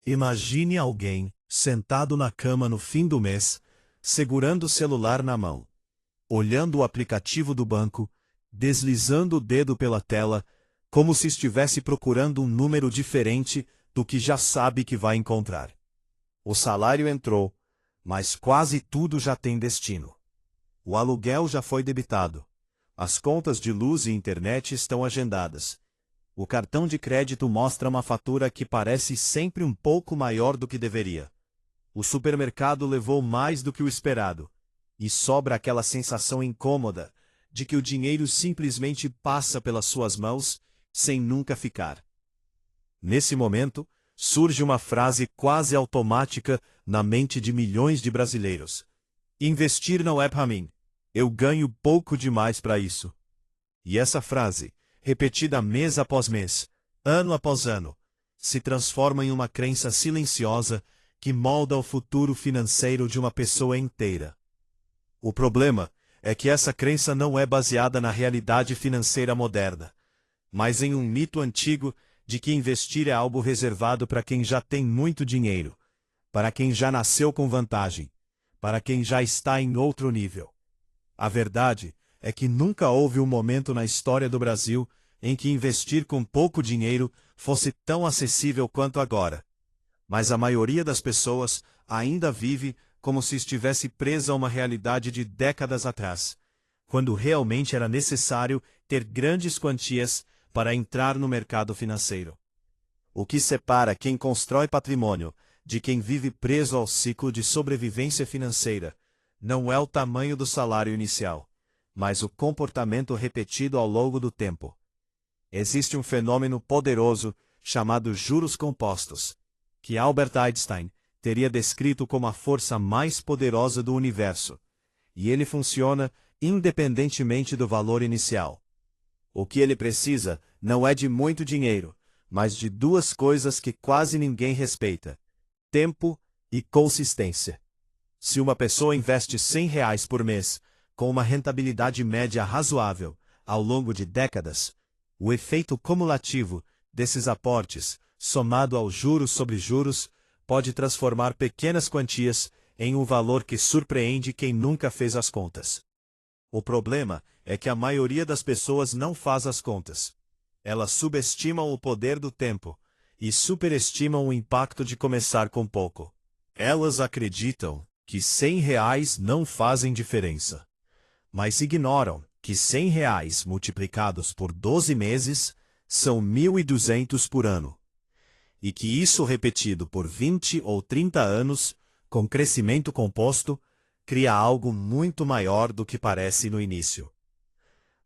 Imagine alguém sentado na cama no fim do mês, segurando o celular na mão, olhando o aplicativo do banco, deslizando o dedo pela tela, como se estivesse procurando um número diferente do que já sabe que vai encontrar. O salário entrou, mas quase tudo já tem destino. O aluguel já foi debitado. As contas de luz e internet estão agendadas. O cartão de crédito mostra uma fatura que parece sempre um pouco maior do que deveria. O supermercado levou mais do que o esperado. E sobra aquela sensação incômoda de que o dinheiro simplesmente passa pelas suas mãos sem nunca ficar. Nesse momento, surge uma frase quase automática na mente de milhões de brasileiros. Investir não é para mim. Eu ganho pouco demais para isso. E essa frase, repetida mês após mês, ano após ano, se transforma em uma crença silenciosa que molda o futuro financeiro de uma pessoa inteira. O problema é que essa crença não é baseada na realidade financeira moderna, mas em um mito antigo de que investir é algo reservado para quem já tem muito dinheiro, para quem já nasceu com vantagem, para quem já está em outro nível. A verdade é que nunca houve um momento na história do Brasil em que investir com pouco dinheiro fosse tão acessível quanto agora. Mas a maioria das pessoas ainda vive como se estivesse presa a uma realidade de décadas atrás, quando realmente era necessário ter grandes quantias para entrar no mercado financeiro. O que separa quem constrói patrimônio de quem vive preso ao ciclo de sobrevivência financeira não é o tamanho do salário inicial, mas o comportamento repetido ao longo do tempo. Existe um fenômeno poderoso chamado juros compostos, que Albert Einstein teria descrito como a força mais poderosa do universo, e ele funciona independentemente do valor inicial. O que ele precisa não é de muito dinheiro, mas de duas coisas que quase ninguém respeita: tempo e consistência. Se uma pessoa investe R$ 100 por mês, com uma rentabilidade média razoável, ao longo de décadas, o efeito cumulativo desses aportes, somado aos juros sobre juros, pode transformar pequenas quantias em um valor que surpreende quem nunca fez as contas. O problema é que a maioria das pessoas não faz as contas. Elas subestimam o poder do tempo e superestimam o impacto de começar com pouco. Elas acreditam que R$ 100 não fazem diferença, mas ignoram que R$ 100 multiplicados por 12 meses são 1.200 por ano, e que isso repetido por 20 ou 30 anos, com crescimento composto, cria algo muito maior do que parece no início.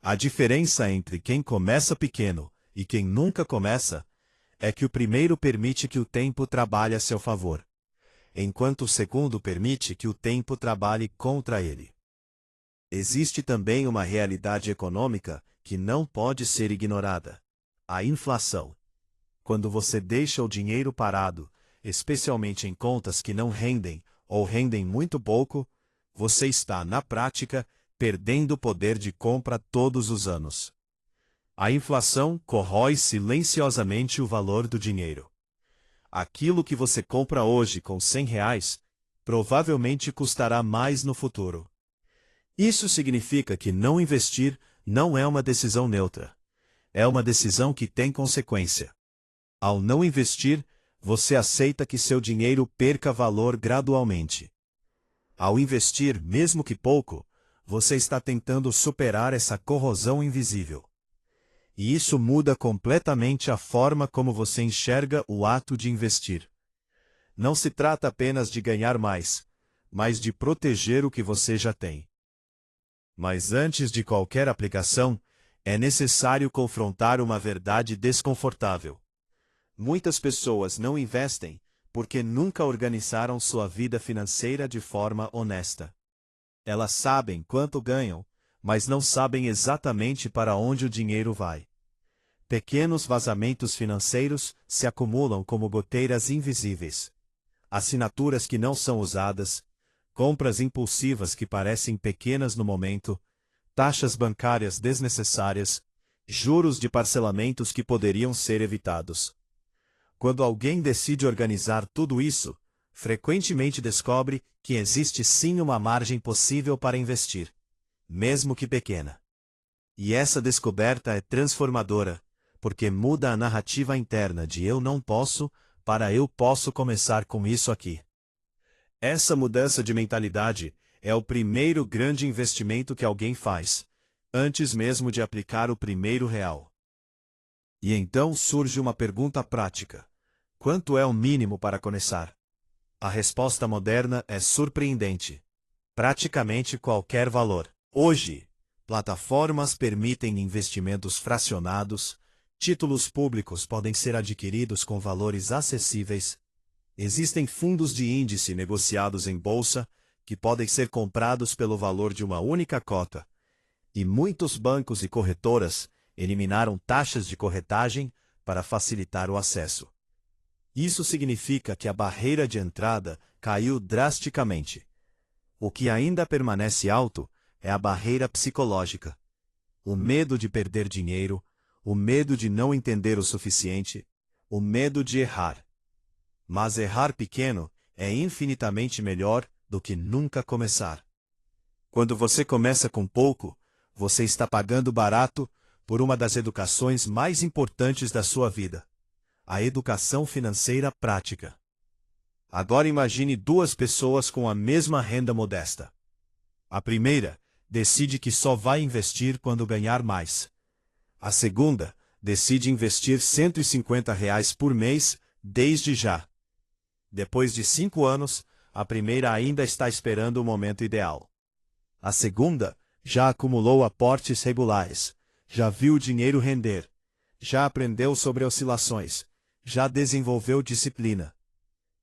A diferença entre quem começa pequeno e quem nunca começa é que o primeiro permite que o tempo trabalhe a seu favor, enquanto o segundo permite que o tempo trabalhe contra ele. Existe também uma realidade econômica que não pode ser ignorada: a inflação. Quando você deixa o dinheiro parado, especialmente em contas que não rendem ou rendem muito pouco, você está, na prática, perdendo poder de compra todos os anos. A inflação corrói silenciosamente o valor do dinheiro. Aquilo que você compra hoje com R$ 100 provavelmente custará mais no futuro. Isso significa que não investir não é uma decisão neutra. É uma decisão que tem consequência. Ao não investir, você aceita que seu dinheiro perca valor gradualmente. Ao investir, mesmo que pouco, você está tentando superar essa corrosão invisível. E isso muda completamente a forma como você enxerga o ato de investir. Não se trata apenas de ganhar mais, mas de proteger o que você já tem. Mas antes de qualquer aplicação, é necessário confrontar uma verdade desconfortável. Muitas pessoas não investem porque nunca organizaram sua vida financeira de forma honesta. Elas sabem quanto ganham, mas não sabem exatamente para onde o dinheiro vai. Pequenos vazamentos financeiros se acumulam como goteiras invisíveis. Assinaturas que não são usadas, compras impulsivas que parecem pequenas no momento, taxas bancárias desnecessárias, juros de parcelamentos que poderiam ser evitados. Quando alguém decide organizar tudo isso, frequentemente descobre que existe sim uma margem possível para investir, mesmo que pequena. E essa descoberta é transformadora, porque muda a narrativa interna de eu não posso para eu posso começar com isso aqui. Essa mudança de mentalidade é o primeiro grande investimento que alguém faz, antes mesmo de aplicar o primeiro real. E então surge uma pergunta prática: quanto é o mínimo para começar? A resposta moderna é surpreendente. Praticamente qualquer valor. Hoje, plataformas permitem investimentos fracionados, títulos públicos podem ser adquiridos com valores acessíveis, existem fundos de índice negociados em bolsa que podem ser comprados pelo valor de uma única cota, e muitos bancos e corretoras eliminaram taxas de corretagem para facilitar o acesso. Isso significa que a barreira de entrada caiu drasticamente. O que ainda permanece alto é a barreira psicológica. O medo de perder dinheiro, o medo de não entender o suficiente, o medo de errar. Mas errar pequeno é infinitamente melhor do que nunca começar. Quando você começa com pouco, você está pagando barato por uma das educações mais importantes da sua vida: a educação financeira prática. Agora imagine duas pessoas com a mesma renda modesta. A primeira decide que só vai investir quando ganhar mais. A segunda decide investir R$ 150 por mês, desde já. Depois de 5 anos, a primeira ainda está esperando o momento ideal. A segunda já acumulou aportes regulares, já viu o dinheiro render, já aprendeu sobre oscilações, já desenvolveu disciplina.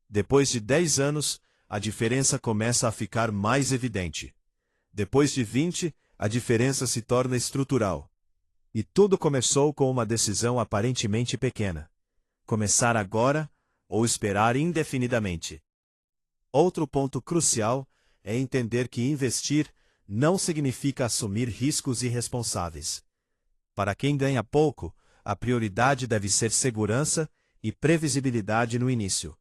Depois de 10 anos, a diferença começa a ficar mais evidente. Depois de 20, a diferença se torna estrutural. E tudo começou com uma decisão aparentemente pequena: começar agora ou esperar indefinidamente. Outro ponto crucial é entender que investir não significa assumir riscos irresponsáveis. Para quem ganha pouco, a prioridade deve ser segurança e previsibilidade no início.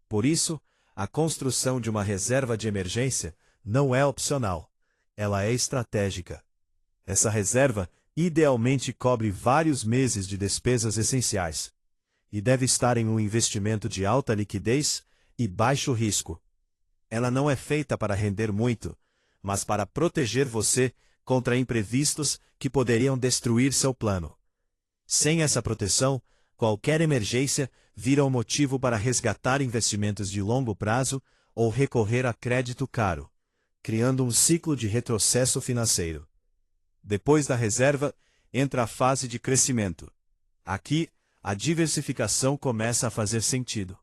Por isso, a construção de uma reserva de emergência não é opcional, ela é estratégica. Essa reserva idealmente cobre vários meses de despesas essenciais e deve estar em um investimento de alta liquidez e baixo risco. Ela não é feita para render muito, mas para proteger você contra imprevistos que poderiam destruir seu plano. Sem essa proteção, qualquer emergência vira um motivo para resgatar investimentos de longo prazo ou recorrer a crédito caro, criando um ciclo de retrocesso financeiro. Depois da reserva, entra a fase de crescimento. Aqui, a diversificação começa a fazer sentido.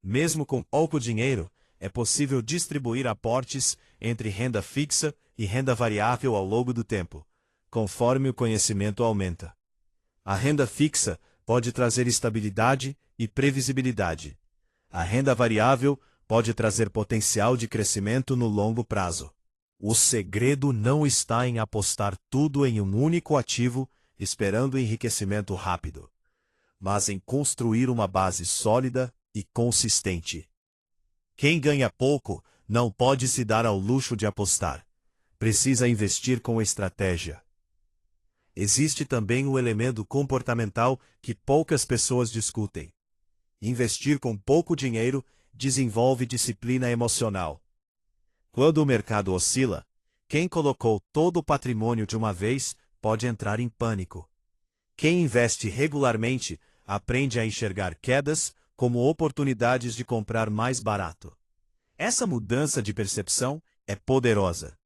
Mesmo com pouco dinheiro, é possível distribuir aportes entre renda fixa e renda variável ao longo do tempo, conforme o conhecimento aumenta. A renda fixa pode trazer estabilidade e previsibilidade. A renda variável pode trazer potencial de crescimento no longo prazo. O segredo não está em apostar tudo em um único ativo, esperando enriquecimento rápido, mas em construir uma base sólida e consistente. Quem ganha pouco não pode se dar ao luxo de apostar. Precisa investir com estratégia. Existe também o elemento comportamental que poucas pessoas discutem. Investir com pouco dinheiro desenvolve disciplina emocional. Quando o mercado oscila, quem colocou todo o patrimônio de uma vez pode entrar em pânico. Quem investe regularmente aprende a enxergar quedas como oportunidades de comprar mais barato. Essa mudança de percepção é poderosa.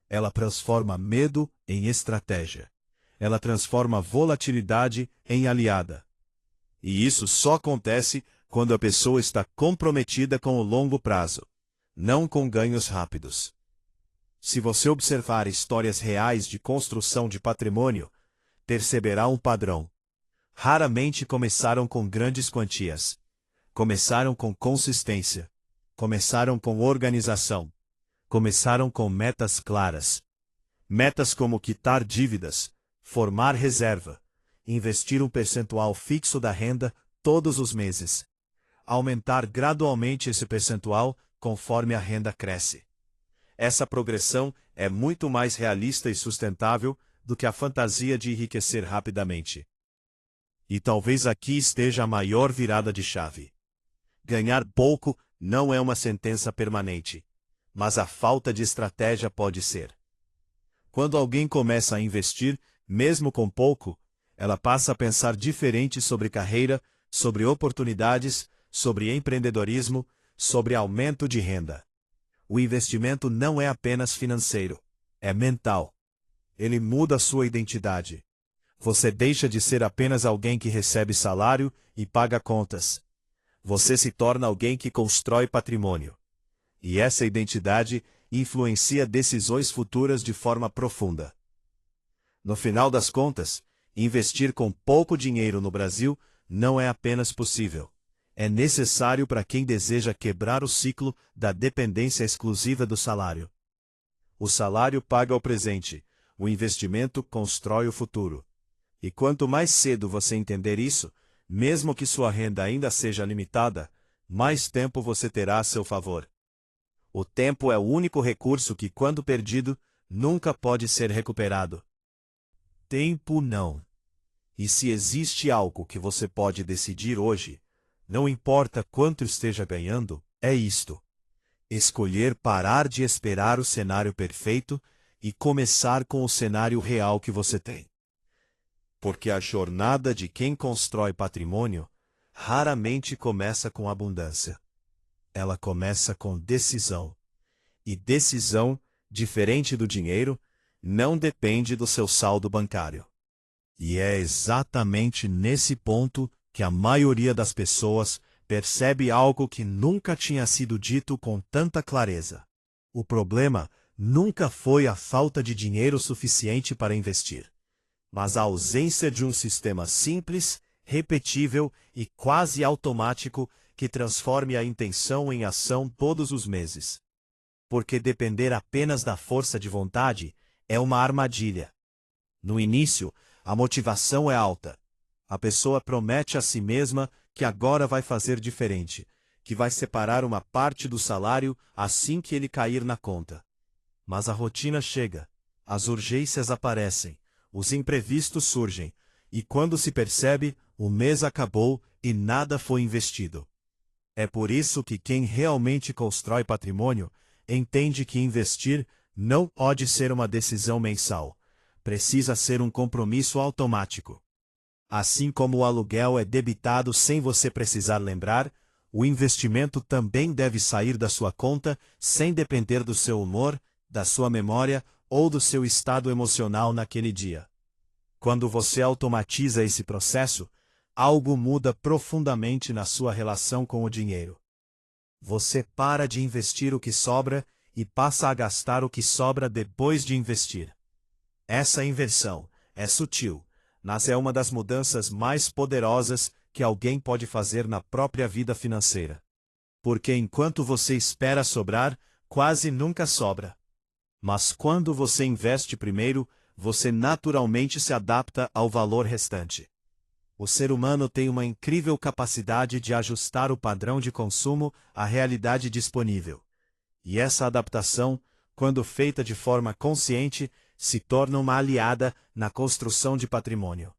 Ela transforma medo em estratégia. Ela transforma volatilidade em aliada. E isso só acontece quando a pessoa está comprometida com o longo prazo, não com ganhos rápidos. Se você observar histórias reais de construção de patrimônio, perceberá um padrão. Raramente começaram com grandes quantias. Começaram com consistência. Começaram com organização. Começaram com metas claras. Metas como quitar dívidas, formar reserva, investir um percentual fixo da renda todos os meses. Aumentar gradualmente esse percentual conforme a renda cresce. Essa progressão é muito mais realista e sustentável do que a fantasia de enriquecer rapidamente. E talvez aqui esteja a maior virada de chave. Ganhar pouco não é uma sentença permanente, mas a falta de estratégia pode ser. Quando alguém começa a investir, mesmo com pouco, ela passa a pensar diferente sobre carreira, sobre oportunidades, sobre empreendedorismo, sobre aumento de renda. O investimento não é apenas financeiro, é mental. Ele muda a sua identidade. Você deixa de ser apenas alguém que recebe salário e paga contas. Você se torna alguém que constrói patrimônio. E essa identidade influencia decisões futuras de forma profunda. No final das contas, investir com pouco dinheiro no Brasil não é apenas possível. É necessário para quem deseja quebrar o ciclo da dependência exclusiva do salário. O salário paga o presente, o investimento constrói o futuro. E quanto mais cedo você entender isso, mesmo que sua renda ainda seja limitada, mais tempo você terá a seu favor. O tempo é o único recurso que, quando perdido, nunca pode ser recuperado. Tempo não. E se existe algo que você pode decidir hoje, não importa quanto esteja ganhando, é isto: escolher parar de esperar o cenário perfeito e começar com o cenário real que você tem. Porque a jornada de quem constrói patrimônio raramente começa com abundância. Ela começa com decisão. E decisão, diferente do dinheiro, não depende do seu saldo bancário. E é exatamente nesse ponto que a maioria das pessoas percebe algo que nunca tinha sido dito com tanta clareza. O problema nunca foi a falta de dinheiro suficiente para investir, mas a ausência de um sistema simples, repetível e quase automático que transforme a intenção em ação todos os meses. Porque depender apenas da força de vontade é uma armadilha. No início, a motivação é alta. A pessoa promete a si mesma que agora vai fazer diferente, que vai separar uma parte do salário assim que ele cair na conta. Mas a rotina chega, as urgências aparecem, os imprevistos surgem, e quando se percebe, o mês acabou e nada foi investido. É por isso que quem realmente constrói patrimônio entende que investir não pode ser uma decisão mensal. Precisa ser um compromisso automático. Assim como o aluguel é debitado sem você precisar lembrar, o investimento também deve sair da sua conta sem depender do seu humor, da sua memória ou do seu estado emocional naquele dia. Quando você automatiza esse processo, algo muda profundamente na sua relação com o dinheiro. Você para de investir o que sobra e passa a gastar o que sobra depois de investir. Essa inversão é sutil, mas é uma das mudanças mais poderosas que alguém pode fazer na própria vida financeira. Porque enquanto você espera sobrar, quase nunca sobra. Mas quando você investe primeiro, você naturalmente se adapta ao valor restante. O ser humano tem uma incrível capacidade de ajustar o padrão de consumo à realidade disponível. E essa adaptação, quando feita de forma consciente, se torna uma aliada na construção de patrimônio.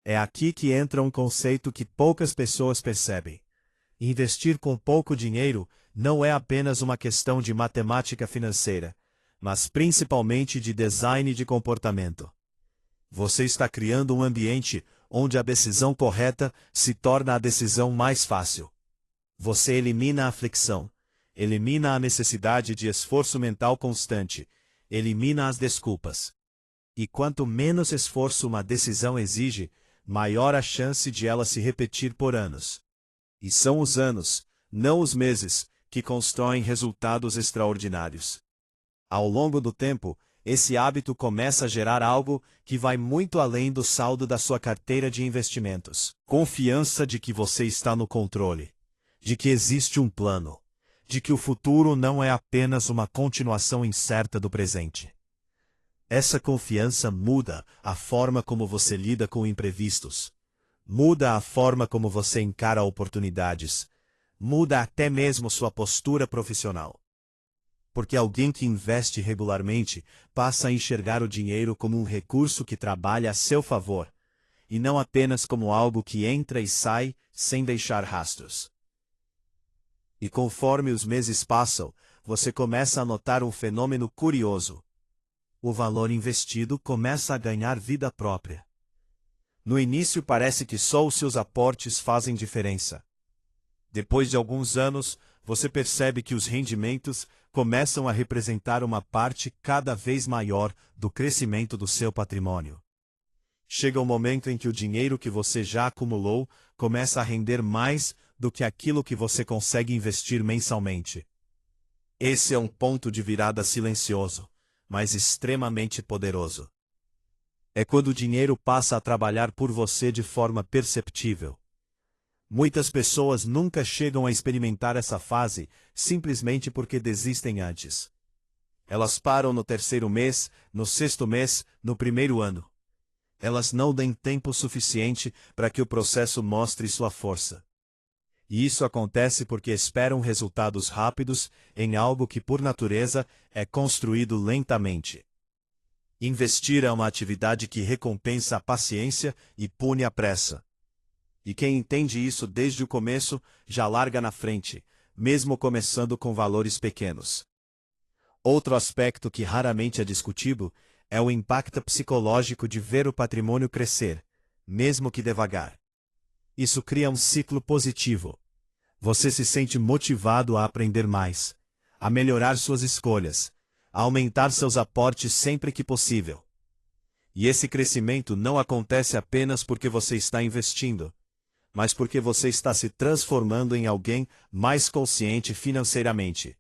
É aqui que entra um conceito que poucas pessoas percebem. Investir com pouco dinheiro não é apenas uma questão de matemática financeira, mas principalmente de design de comportamento. Você está criando um ambiente onde a decisão correta se torna a decisão mais fácil. Você elimina a fricção, elimina a necessidade de esforço mental constante, elimina as desculpas. E quanto menos esforço uma decisão exige, maior a chance de ela se repetir por anos. E são os anos, não os meses, que constroem resultados extraordinários. Ao longo do tempo, esse hábito começa a gerar algo que vai muito além do saldo da sua carteira de investimentos. Confiança de que você está no controle, de que existe um plano, de que o futuro não é apenas uma continuação incerta do presente. Essa confiança muda a forma como você lida com imprevistos. Muda a forma como você encara oportunidades. Muda até mesmo sua postura profissional. Porque alguém que investe regularmente passa a enxergar o dinheiro como um recurso que trabalha a seu favor, e não apenas como algo que entra e sai sem deixar rastros. E conforme os meses passam, você começa a notar um fenômeno curioso. O valor investido começa a ganhar vida própria. No início parece que só os seus aportes fazem diferença. Depois de alguns anos, você percebe que os rendimentos começam a representar uma parte cada vez maior do crescimento do seu patrimônio. Chega um momento em que o dinheiro que você já acumulou começa a render mais do que aquilo que você consegue investir mensalmente. Esse é um ponto de virada silencioso, mas extremamente poderoso. É quando o dinheiro passa a trabalhar por você de forma perceptível. Muitas pessoas nunca chegam a experimentar essa fase simplesmente porque desistem antes. Elas param no terceiro mês, no sexto mês, no primeiro ano. Elas não dão tempo suficiente para que o processo mostre sua força. E isso acontece porque esperam resultados rápidos em algo que, por natureza, é construído lentamente. Investir é uma atividade que recompensa a paciência e pune a pressa. E quem entende isso desde o começo já larga na frente, mesmo começando com valores pequenos. Outro aspecto que raramente é discutido é o impacto psicológico de ver o patrimônio crescer, mesmo que devagar. Isso cria um ciclo positivo. Você se sente motivado a aprender mais, a melhorar suas escolhas, a aumentar seus aportes sempre que possível. E esse crescimento não acontece apenas porque você está investindo, mas porque você está se transformando em alguém mais consciente financeiramente.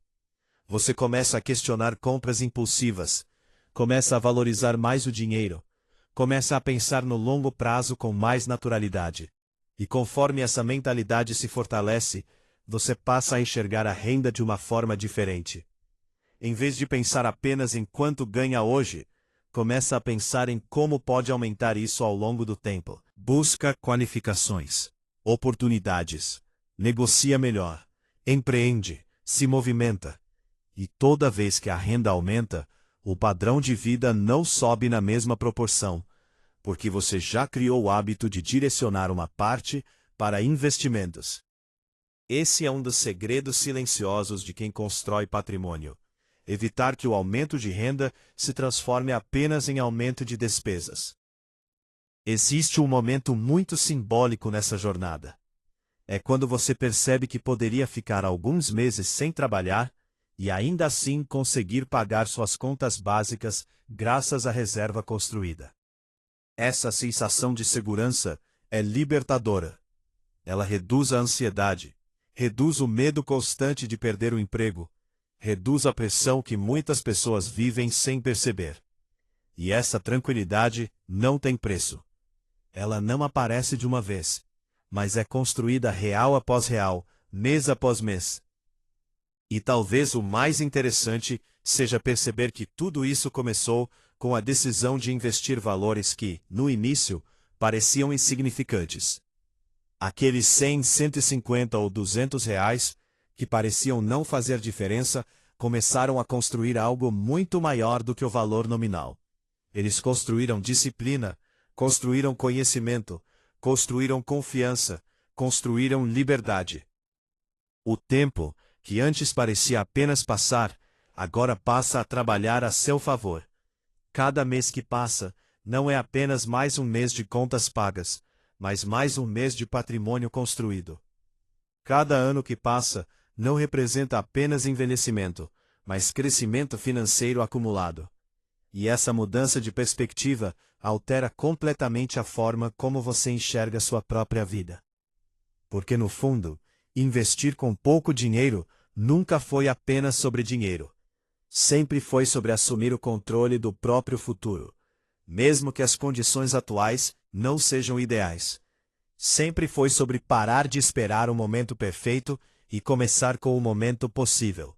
Você começa a questionar compras impulsivas, começa a valorizar mais o dinheiro, começa a pensar no longo prazo com mais naturalidade. E conforme essa mentalidade se fortalece, você passa a enxergar a renda de uma forma diferente. Em vez de pensar apenas em quanto ganha hoje, começa a pensar em como pode aumentar isso ao longo do tempo. Busca qualificações, oportunidades, negocia melhor, empreende, se movimenta. E toda vez que a renda aumenta, o padrão de vida não sobe na mesma proporção, porque você já criou o hábito de direcionar uma parte para investimentos. Esse é um dos segredos silenciosos de quem constrói patrimônio. Evitar que o aumento de renda se transforme apenas em aumento de despesas. Existe um momento muito simbólico nessa jornada. É quando você percebe que poderia ficar alguns meses sem trabalhar e ainda assim conseguir pagar suas contas básicas graças à reserva construída. Essa sensação de segurança é libertadora. Ela reduz a ansiedade, reduz o medo constante de perder o emprego, reduz a pressão que muitas pessoas vivem sem perceber. E essa tranquilidade não tem preço. Ela não aparece de uma vez, mas é construída real após real, mês após mês. E talvez o mais interessante seja perceber que tudo isso começou com a decisão de investir valores que, no início, pareciam insignificantes. Aqueles 100, 150 ou 200 reais, que pareciam não fazer diferença, começaram a construir algo muito maior do que o valor nominal. Eles construíram disciplina, construíram conhecimento, construíram confiança, construíram liberdade. O tempo, que antes parecia apenas passar, agora passa a trabalhar a seu favor. Cada mês que passa, não é apenas mais um mês de contas pagas, mas mais um mês de patrimônio construído. Cada ano que passa, não representa apenas envelhecimento, mas crescimento financeiro acumulado. E essa mudança de perspectiva altera completamente a forma como você enxerga sua própria vida. Porque no fundo, investir com pouco dinheiro nunca foi apenas sobre dinheiro. Sempre foi sobre assumir o controle do próprio futuro, mesmo que as condições atuais não sejam ideais. Sempre foi sobre parar de esperar o momento perfeito e começar com o momento possível.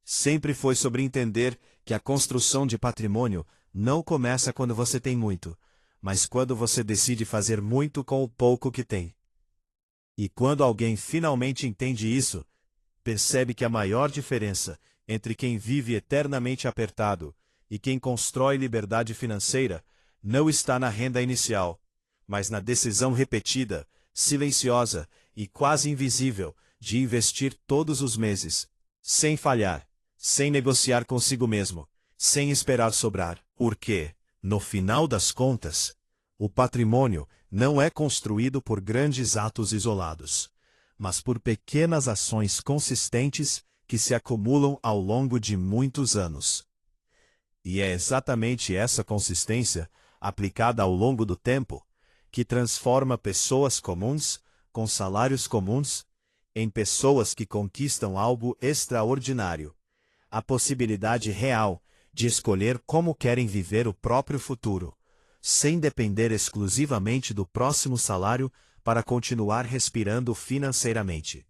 Sempre foi sobre entender que a construção de patrimônio não começa quando você tem muito, mas quando você decide fazer muito com o pouco que tem. E quando alguém finalmente entende isso, percebe que a maior diferença entre quem vive eternamente apertado e quem constrói liberdade financeira não está na renda inicial, mas na decisão repetida, silenciosa e quase invisível de investir todos os meses, sem falhar, sem negociar consigo mesmo, sem esperar sobrar. Porque, no final das contas, o patrimônio não é construído por grandes atos isolados, mas por pequenas ações consistentes que se acumulam ao longo de muitos anos. E é exatamente essa consistência, aplicada ao longo do tempo, que transforma pessoas comuns, com salários comuns, em pessoas que conquistam algo extraordinário, a possibilidade real de escolher como querem viver o próprio futuro, sem depender exclusivamente do próximo salário para continuar respirando financeiramente.